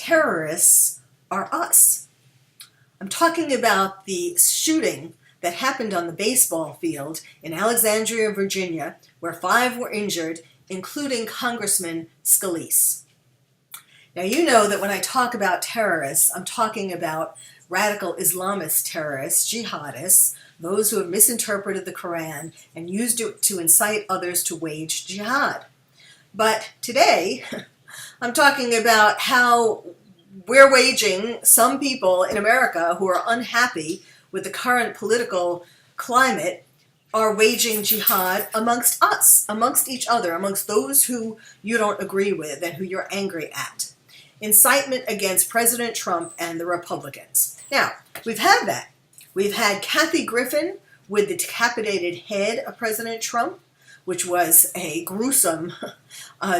terrorists are us. I'm talking about the shooting that happened on the baseball field in Alexandria, Virginia, where 5 were injured, including Congressman Scalise. Now, you know that when I talk about terrorists, I'm talking about radical Islamist terrorists, jihadists, those who have misinterpreted the Quran and used it to incite others to wage jihad. But today, I'm talking about how we're waging, some people in America who are unhappy with the current political climate are waging jihad amongst us, amongst each other, amongst those who you don't agree with and who you're angry at. Incitement against President Trump and the Republicans. Now, we've had that. We've had Kathy Griffin with the decapitated head of President Trump, which was a gruesome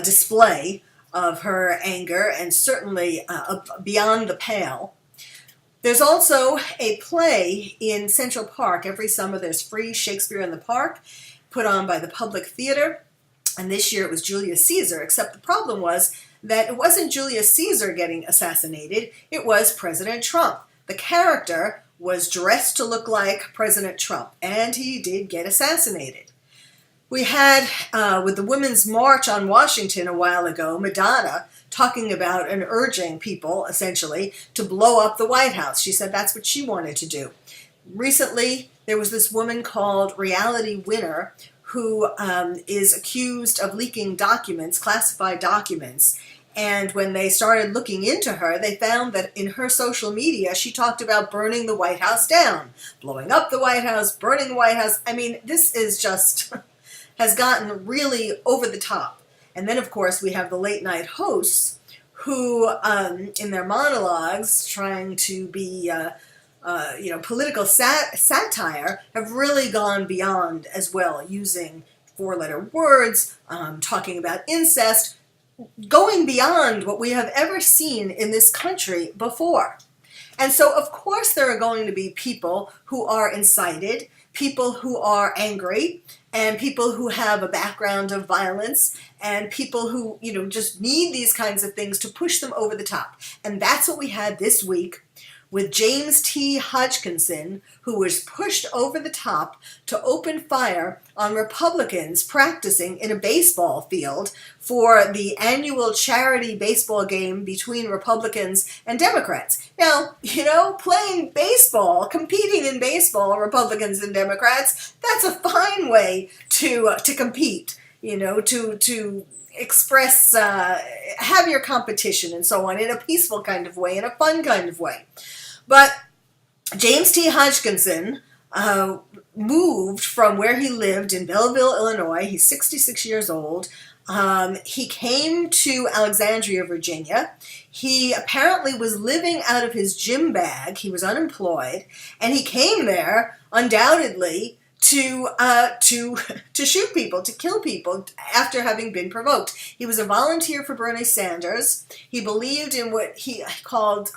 display of her anger and certainly beyond the pale. There's also a play in Central Park. Every summer there's free Shakespeare in the Park put on by the Public Theater. And this year it was Julius Caesar, except the problem was that it wasn't Julius Caesar getting assassinated, it was President Trump. The character was dressed to look like President Trump, and he did get assassinated. We had, with the Women's March on Washington a while ago, Madonna talking about and urging people, essentially, to blow up the White House. She said that's what she wanted to do. Recently, there was this woman called Reality Winner who is accused of leaking documents, classified documents. And when they started looking into her, they found that in her social media, she talked about burning the White House down, blowing up the White House, burning the White House. I mean, this is just, has gotten really over the top. And then, of course, we have the late night hosts who, in their monologues, trying to be, political satire, have really gone beyond as well, using 4-letter words, talking about incest, going beyond what we have ever seen in this country before. And so, of course, there are going to be people who are incited, people who are angry, and people who have a background of violence, and people who, just need these kinds of things to push them over the top. And that's what we had this week with James T. Hodgkinson, who was pushed over the top to open fire on Republicans practicing in a baseball field for the annual charity baseball game between Republicans and Democrats. Now, playing baseball, competing in baseball, Republicans and Democrats, that's a fine way to compete, to express, have your competition and so on in a peaceful kind of way, in a fun kind of way. But James T. Hodgkinson moved from where he lived in Belleville, Illinois. He's 66 years old. He came to Alexandria, Virginia. He apparently was living out of his gym bag. He was unemployed. And he came there, undoubtedly, to shoot people, to kill people after having been provoked. He was a volunteer for Bernie Sanders. He believed in what he called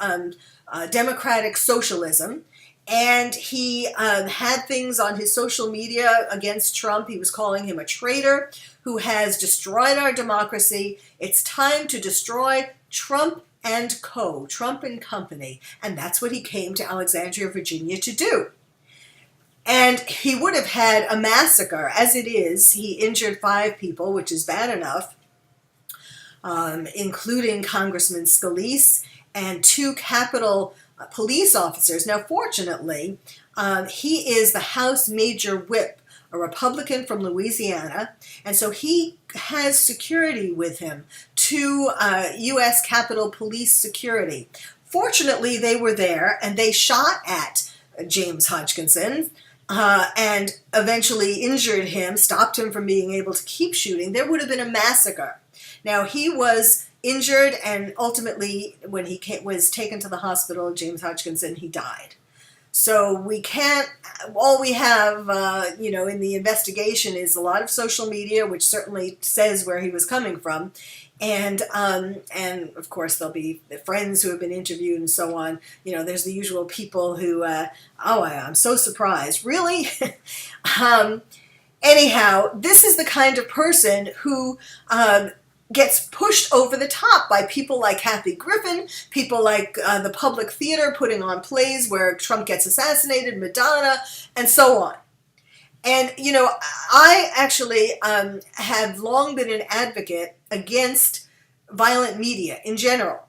democratic socialism, and he had things on his social media against Trump. He was calling him a traitor who has destroyed our democracy. It's time to destroy Trump and co., Trump and company, and that's what he came to Alexandria, Virginia to do. And he would have had a massacre. As it is, he injured 5 people, which is bad enough, including Congressman Scalise and 2 Capitol police officers. Now, fortunately, he is the House Major Whip, a Republican from Louisiana, and so he has security with him, 2 U.S. Capitol Police security. Fortunately, they were there, and they shot at James Hodgkinson, and eventually injured him, stopped him from being able to keep shooting. There would have been a massacre. Now, he was injured, and ultimately, when he was taken to the hospital, James Hodgkinson, he died. So we can't, all we have, in the investigation is a lot of social media, which certainly says where he was coming from. And of course, there'll be friends who have been interviewed and so on. There's the usual people who, I'm so surprised. Really? Anyhow, this is the kind of person who gets pushed over the top by people like Kathy Griffin, people like the public theater putting on plays where Trump gets assassinated, Madonna, and so on. And, you know, I actually have long been an advocate against violent media in general.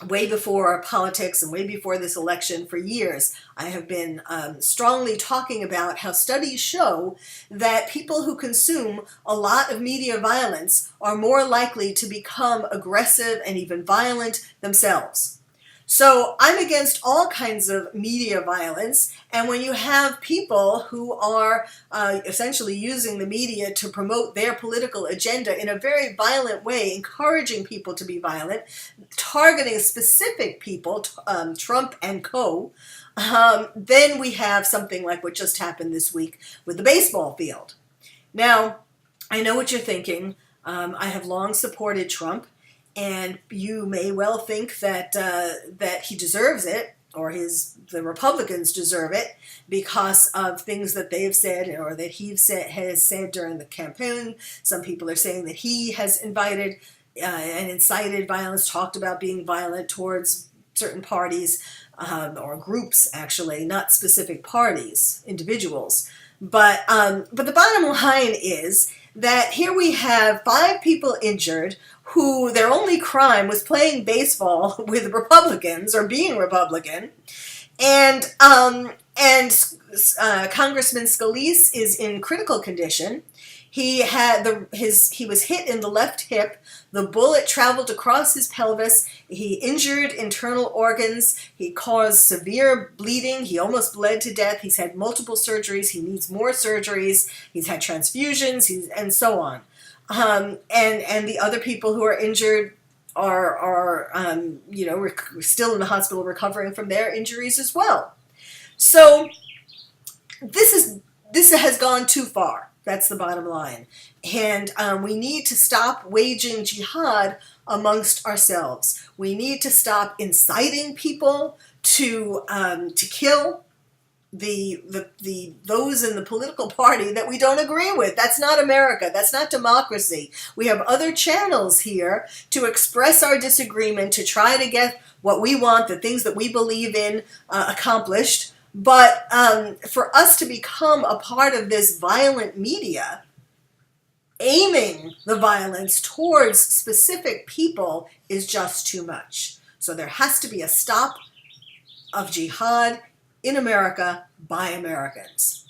Way before politics and way before this election, for years, I have been strongly talking about how studies show that people who consume a lot of media violence are more likely to become aggressive and even violent themselves. So I'm against all kinds of media violence, and when you have people who are essentially using the media to promote their political agenda in a very violent way, encouraging people to be violent, targeting specific people, Trump and co., then we have something like what just happened this week with the baseball field. Now, I know what you're thinking. I have long supported Trump. And you may well think that that he deserves it, or the Republicans deserve it, because of things that they have said or that has said during the campaign. Some people are saying that he has invited and incited violence, talked about being violent towards certain parties or groups, actually, not specific parties, individuals. But the bottom line is that here we have 5 people injured who their only crime was playing baseball with Republicans or being Republican, and Congressman Scalise is in critical condition. He was hit in the left hip. The bullet traveled across his pelvis. He injured internal organs. He caused severe bleeding. He almost bled to death. He's had multiple surgeries. He needs more surgeries. He's had transfusions, and so on. And the other people who are injured are still in the hospital recovering from their injuries as well. So this has gone too far. That's the bottom line. And we need to stop waging jihad amongst ourselves. We need to stop inciting people to kill those in the political party that we don't agree with. That's not America. That's not democracy. We have other channels here to express our disagreement, to try to get what we want, the things that we believe in, accomplished. But for us to become a part of this violent media, aiming the violence towards specific people, is just too much. So there has to be a stop of jihad in America by Americans.